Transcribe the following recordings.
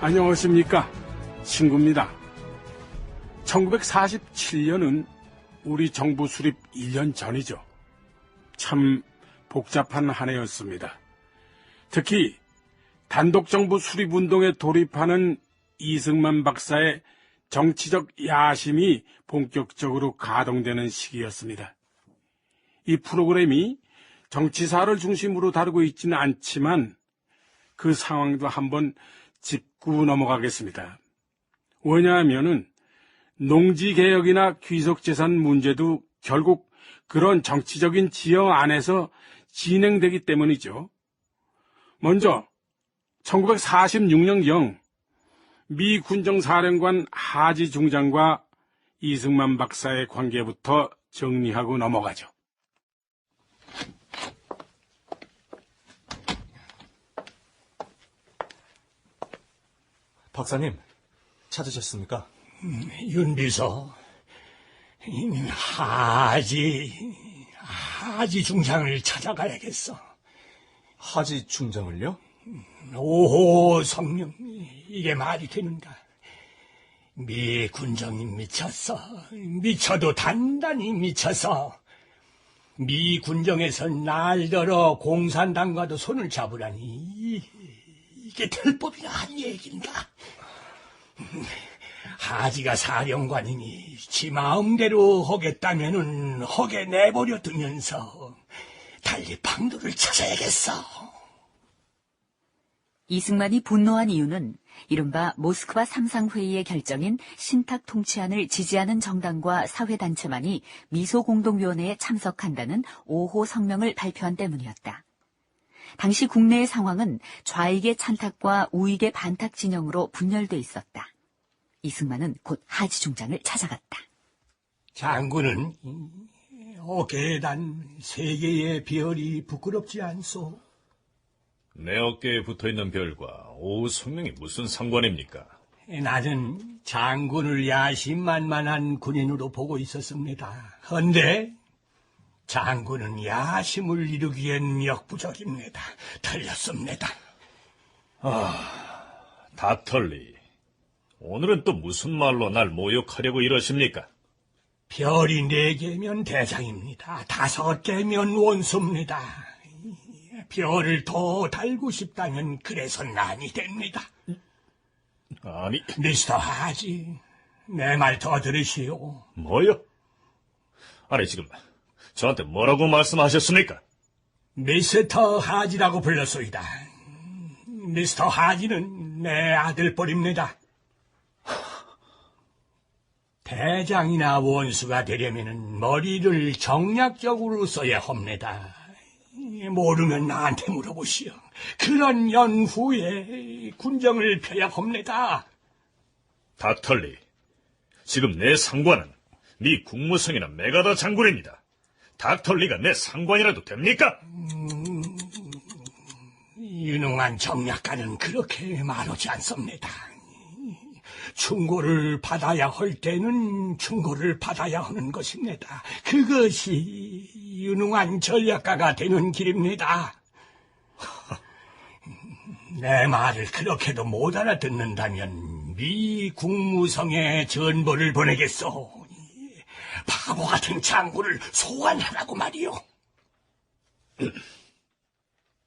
안녕하십니까, 친구입니다. 1947년은 우리 정부 수립 1년 전이죠. 참 복잡한 한 해였습니다. 특히 단독정부 수립운동에 돌입하는 이승만 박사의 정치적 야심이 본격적으로 가동되는 시기였습니다. 이 프로그램이 정치사를 중심으로 다루고 있지는 않지만 그 상황도 한번 짚고 넘어가겠습니다. 왜냐하면은 농지개혁이나 귀속재산 문제도 결국 그런 정치적인 지형 안에서 진행되기 때문이죠. 먼저 1946년경 미 군정사령관 하지 중장과 이승만 박사의 관계부터 정리하고 넘어가죠. 박사님, 찾으셨습니까? 윤비서, 하지 중장을 찾아가야겠어. 하지 중장을요? 5호 성령, 이게 말이 되는가? 미 군정이 미쳤어. 미쳐도 단단히 미쳐서 미 군정에서 날더러 공산당과도 손을 잡으라니 이게 될 법이 아닌 얘기인가? 하지가 사령관이니 지 마음대로 하겠다면은 하게 내버려 두면서 달리 방도를 찾아야겠어. 이승만이 분노한 이유는 이른바 모스크바 삼상회의의 결정인 신탁 통치안을 지지하는 정당과 사회단체만이 미소공동위원회에 참석한다는 5호 성명을 발표한 때문이었다. 당시 국내의 상황은 좌익의 찬탁과 우익의 반탁 진영으로 분열돼 있었다. 이승만은 곧 하지 중장을 찾아갔다. 장군은 어깨에 단 3개의 별이 부끄럽지 않소? 내 어깨에 붙어있는 별과 오후 성명이 무슨 상관입니까? 나는 장군을 야심만만한 군인으로 보고 있었습니다. 헌데 장군은 야심을 이루기엔 역부족입니다. 틀렸습니다. 닥털리, 오늘은 또 무슨 말로 날 모욕하려고 이러십니까? 별이 4개면 대장입니다. 5개면 원수입니다. 별을 더 달고 싶다면 그래서 난이 됩니다. 아니, 미스터 하지, 내 말 더 들으시오. 뭐요? 아니, 지금 저한테 뭐라고 말씀하셨습니까? 미스터 하지라고 불렀소이다. 미스터 하지는 내 아들뻘입니다. 대장이나 원수가 되려면 머리를 정략적으로 써야 합니다. 모르면 나한테 물어보시오. 그런 연후에 군정을 펴야 합니다. 닥털리, 지금 내 상관은 네 국무성이나 메가더 장군입니다. 닥털리가 내 상관이라도 됩니까? 유능한 정략가는 그렇게 말하지 않습니다. 충고를 받아야 할 때는 충고를 받아야 하는 것입니다. 그것이 유능한 전략가가 되는 길입니다. 내 말을 그렇게도 못 알아듣는다면 미 국무성에 전보를 보내겠소. 바보 같은 장군을 소환하라고 말이오.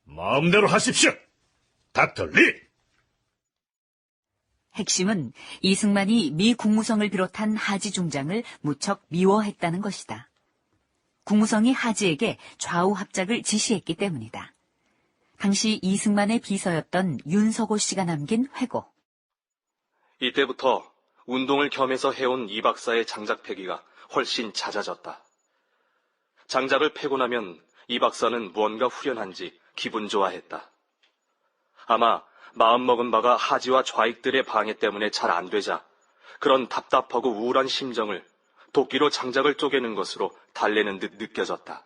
마음대로 하십시오, 닥털리! 핵심은 이승만이 미 국무성을 비롯한 하지 중장을 무척 미워했다는 것이다. 국무성이 하지에게 좌우 합작을 지시했기 때문이다. 당시 이승만의 비서였던 윤석호 씨가 남긴 회고. 이때부터 운동을 겸해서 해온 이 박사의 장작 패기가 훨씬 잦아졌다. 장작을 패고 나면 이 박사는 무언가 후련한지 기분 좋아했다. 아마 마음먹은 바가 하지와 좌익들의 방해 때문에 잘 안 되자 그런 답답하고 우울한 심정을 도끼로 장작을 쪼개는 것으로 달래는 듯 느껴졌다.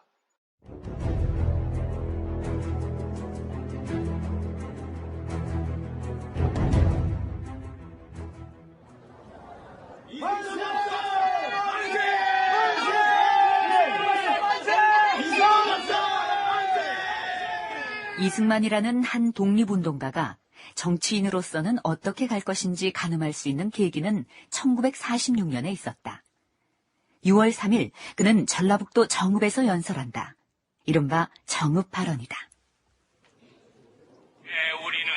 이승만이라는 한 독립운동가가 정치인으로서는 어떻게 갈 것인지 가늠할 수 있는 계기는 1946년에 있었다. 6월 3일 그는 전라북도 정읍에서 연설한다. 이른바 정읍 발언이다. 우리는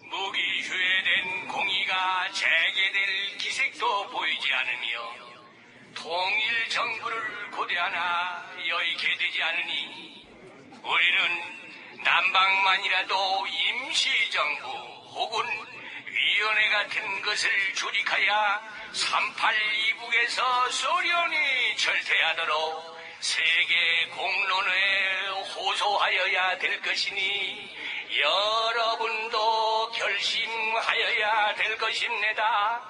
무기휴회된 공의가 재개될 기색도 보이지 않으며 통일 정부를 고대하나 여의게 되지 않으니 우리는 남방만이라도 임시정부 혹은 위원회 같은 것을 조직하여 38 이북에서 소련이 절퇴하도록 세계 공론회에 호소하여야 될 것이니 여러분도 결심하여야 될 것입니다.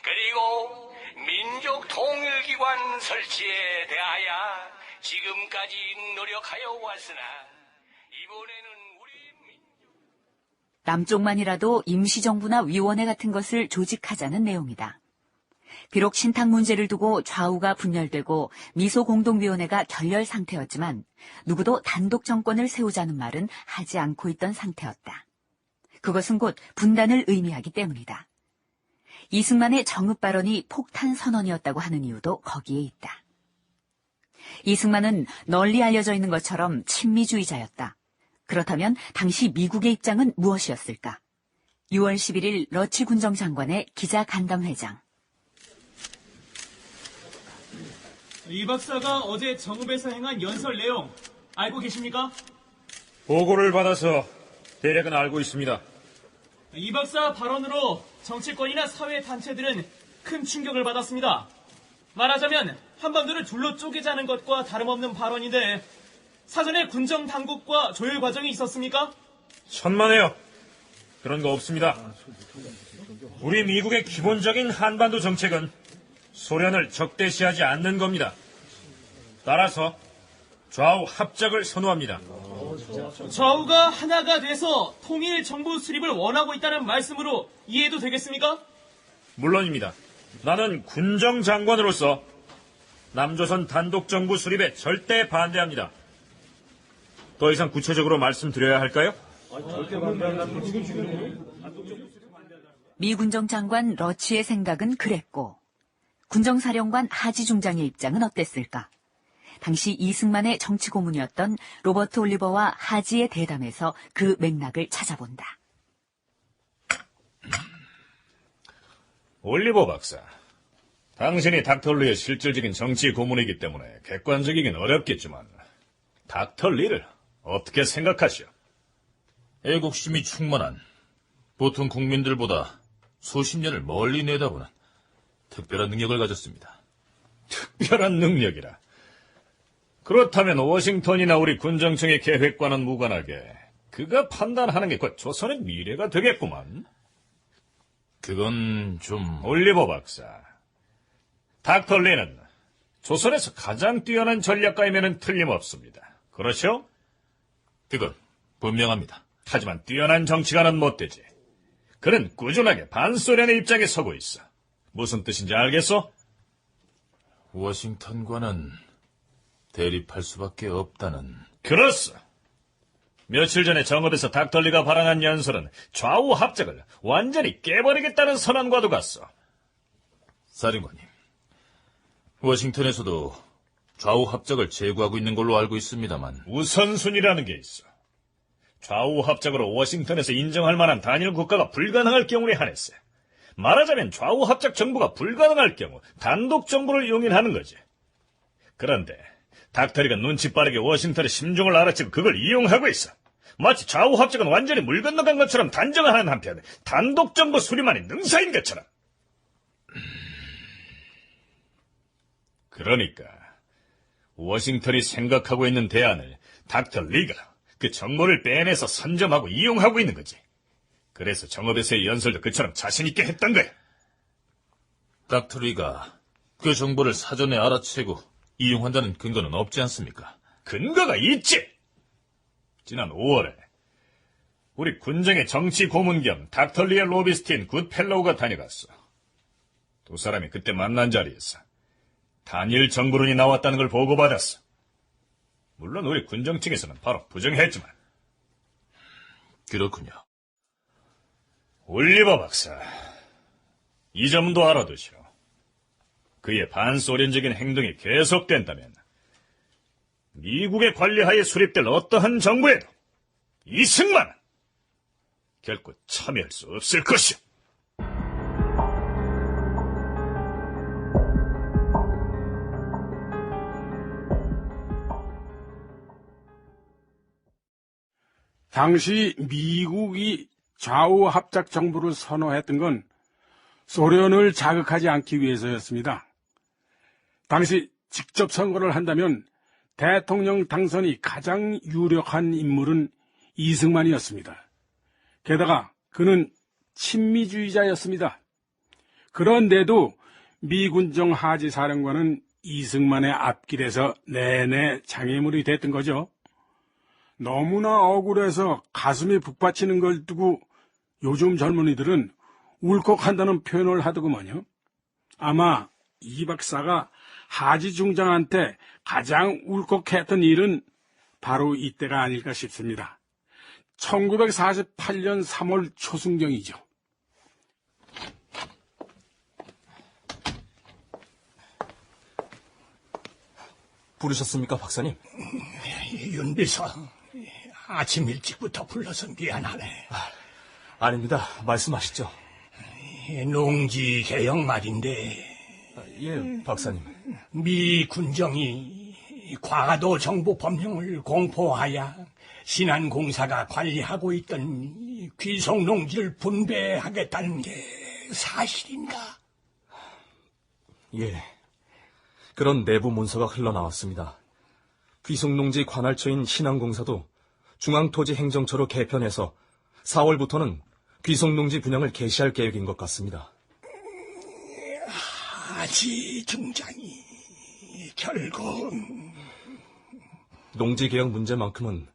그리고 민족통일기관 설치에 대하여 지금까지 노력하여 왔으나 이번에는 남쪽만이라도 임시정부나 위원회 같은 것을 조직하자는 내용이다. 비록 신탁 문제를 두고 좌우가 분열되고 미소공동위원회가 결렬 상태였지만 누구도 단독 정권을 세우자는 말은 하지 않고 있던 상태였다. 그것은 곧 분단을 의미하기 때문이다. 이승만의 정읍 발언이 폭탄 선언이었다고 하는 이유도 거기에 있다. 이승만은 널리 알려져 있는 것처럼 친미주의자였다. 그렇다면 당시 미국의 입장은 무엇이었을까? 6월 11일 러치 군정장관의 기자간담회장. 이 박사가 어제 정읍에서 행한 연설 내용 알고 계십니까? 보고를 받아서 대략은 알고 있습니다. 이 박사 발언으로 정치권이나 사회 단체들은 큰 충격을 받았습니다. 말하자면 한반도를 둘로 쪼개자는 것과 다름없는 발언인데 사전에 군정 당국과 조율 과정이 있었습니까? 천만에요. 그런 거 없습니다. 우리 미국의 기본적인 한반도 정책은 소련을 적대시하지 않는 겁니다. 따라서 좌우 합작을 선호합니다. 좌우가 하나가 돼서 통일 정부 수립을 원하고 있다는 말씀으로 이해해도 되겠습니까? 물론입니다. 나는 군정장관으로서 남조선 단독정부 수립에 절대 반대합니다. 더 이상 구체적으로 말씀드려야 할까요? 미 군정장관 러치의 생각은 그랬고 군정사령관 하지 중장의 입장은 어땠을까? 당시 이승만의 정치 고문이었던 로버트 올리버와 하지의 대담에서 그 맥락을 찾아본다. 올리버 박사, 당신이 닥터 리의 실질적인 정치 고문이기 때문에 객관적이긴 어렵겠지만 닥터 리를 어떻게 생각하시오? 애국심이 충만한 보통 국민들보다 수십 년을 멀리 내다보는 특별한 능력을 가졌습니다. 특별한 능력이라. 그렇다면 워싱턴이나 우리 군정청의 계획과는 무관하게 그가 판단하는 게 곧 조선의 미래가 되겠구만. 그건 좀... 올리버 박사, 닥터 리는 조선에서 가장 뛰어난 전략가이면 틀림없습니다. 그렇죠? 그건 분명합니다. 하지만 뛰어난 정치가는 못 되지. 그는 꾸준하게 반소련의 입장에 서고 있어. 무슨 뜻인지 알겠어? 워싱턴과는 대립할 수밖에 없다는... 그렇소. 며칠 전에 정읍에서 닥터리가 발언한 연설은 좌우 합작을 완전히 깨버리겠다는 선언과도 같소. 사령관님, 워싱턴에서도 좌우 합작을 제고하고 있는 걸로 알고 있습니다만 우선순위라는 게 있어. 좌우 합작으로 워싱턴에서 인정할 만한 단일 국가가 불가능할 경우에 한해서 말하자면 좌우 합작 정부가 불가능할 경우 단독 정부를 용인하는 거지. 그런데 닥터리가 눈치 빠르게 워싱턴의 심중을 알아채고 그걸 이용하고 있어. 마치 좌우 합작은 완전히 물 건너간 것처럼 단정하는 한편 단독 정부 수립만이 능사인 것처럼. 그러니까 워싱턴이 생각하고 있는 대안을 닥터 리가 그 정보를 빼내서 선점하고 이용하고 있는 거지. 그래서 정읍에서의 연설도 그처럼 자신 있게 했던 거야. 닥터리가 그 정보를 사전에 알아채고 이용한다는 근거는 없지 않습니까? 근거가 있지. 지난 5월에 우리 군정의 정치 고문 겸 닥터 리의 로비스트인 굿펠로우가 다녀갔어. 두 사람이 그때 만난 자리에서 단일 정부론이 나왔다는 걸 보고받았어. 물론 우리 군정 측에서는 바로 부정했지만. 그렇군요. 올리버 박사, 이 점도 알아두시오. 그의 반소련적인 행동이 계속된다면 미국의 관리하에 수립될 어떠한 정부에도 이승만은 결코 참여할 수 없을 것이오. 당시 미국이 좌우 합작 정부를 선호했던 건 소련을 자극하지 않기 위해서였습니다. 당시 직접 선거를 한다면 대통령 당선이 가장 유력한 인물은 이승만이었습니다. 게다가 그는 친미주의자였습니다. 그런데도 미군정 하지 사령관은 이승만의 앞길에서 내내 장애물이 됐던 거죠. 너무나 억울해서 가슴이 북받치는 걸 두고 요즘 젊은이들은 울컥한다는 표현을 하더구먼요. 아마 이 박사가 하지 중장한테 가장 울컥했던 일은 바로 이때가 아닐까 싶습니다. 1948년 3월 초순경이죠. 부르셨습니까, 박사님? 윤비서, 아침 일찍부터 불러서 미안하네. 아닙니다. 말씀하시죠. 농지 개혁 말인데 예, 박사님. 미 군정이 과도 정부 법령을 공포하여 신안공사가 관리하고 있던 귀속 농지를 분배하겠다는 게 사실인가? 예. 그런 내부 문서가 흘러나왔습니다. 귀속농지 관할처인 신안공사도 중앙토지행정처로 개편해서 4월부터는 귀속농지 분양을 개시할 계획인 것 같습니다. 하지 중장이 결국 농지개혁 문제만큼은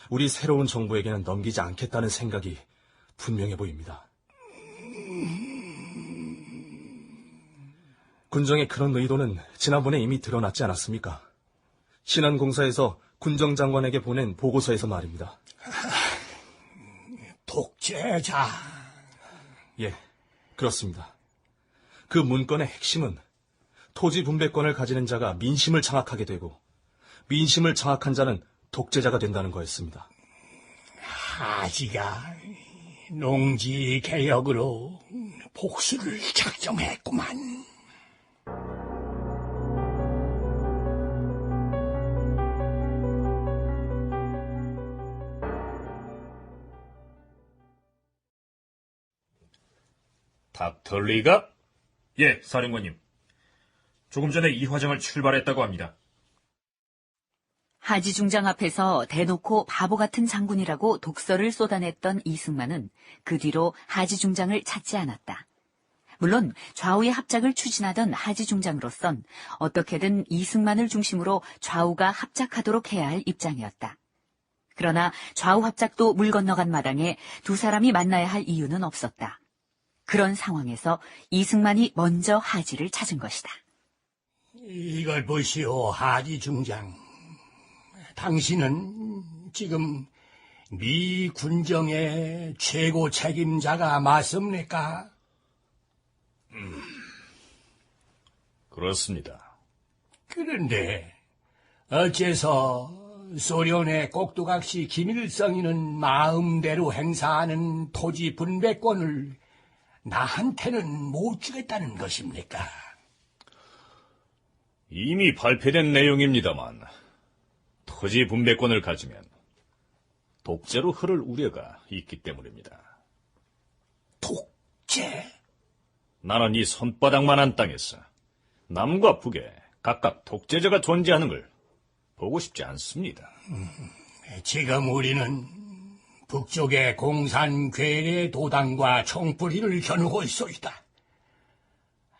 우리 새로운 정부에게는 넘기지 않겠다는 생각이 분명해 보입니다. 군정의 그런 의도는 지난번에 이미 드러났지 않았습니까? 신안공사에서 군정장관에게 보낸 보고서에서 말입니다. 독재자. 예, 그렇습니다. 그 문건의 핵심은 토지 분배권을 가지는 자가 민심을 장악하게 되고 민심을 장악한 자는 독재자가 된다는 거였습니다. 하지가 농지 개혁으로 복수를 작정했구만. 닥터리가? 예, 사령관님. 조금 전에 이 화장을 출발했다고 합니다. 하지 중장 앞에서 대놓고 바보 같은 장군이라고 독설을 쏟아냈던 이승만은 그 뒤로 하지 중장을 찾지 않았다. 물론 좌우의 합작을 추진하던 하지 중장으로선 어떻게든 이승만을 중심으로 좌우가 합작하도록 해야 할 입장이었다. 그러나 좌우 합작도 물 건너간 마당에 두 사람이 만나야 할 이유는 없었다. 그런 상황에서 이승만이 먼저 하지를 찾은 것이다. 이걸 보시오, 하지 중장. 당신은 지금 미 군정의 최고 책임자가 맞습니까? 그렇습니다. 그런데 어째서 소련의 꼭두각시 김일성이는 마음대로 행사하는 토지 분배권을 나한테는 못 주겠다는 것입니까? 이미 발표된 내용입니다만 토지 분배권을 가지면 독재로 흐를 우려가 있기 때문입니다. 독재? 나는 이 손바닥만한 땅에서 남과 북에 각각 독재자가 존재하는 걸 보고 싶지 않습니다. 지금 우리는 북쪽의 공산 괴뢰 도당과 총뿌리를 겨누고 있소이다.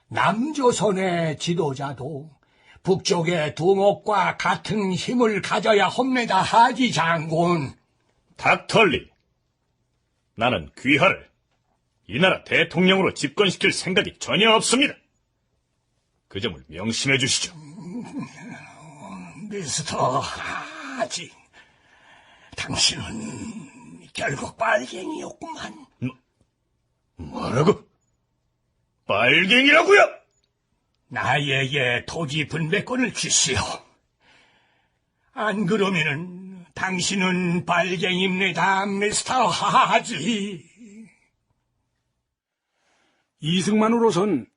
남조선의 지도자도 북쪽의 두목과 같은 힘을 가져야 합니다, 하지 장군. 닥털리, 나는 귀하를 이 나라 대통령으로 집권시킬 생각이 전혀 없습니다. 그 점을 명심해 주시죠. 미스터 하지, 당신은 결국 빨갱이였구만. 뭐라고? 빨갱이라고요? 나에게 토지 분배권을 주시오. 안 그러면은 당신은 빨갱입니다, 미스터 하지. 이승만으로선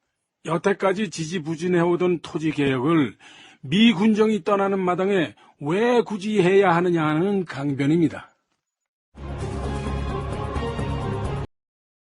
여태까지 지지부진해오던 토지 개혁을 미 군정이 떠나는 마당에 왜 굳이 해야 하느냐 하는 강변입니다.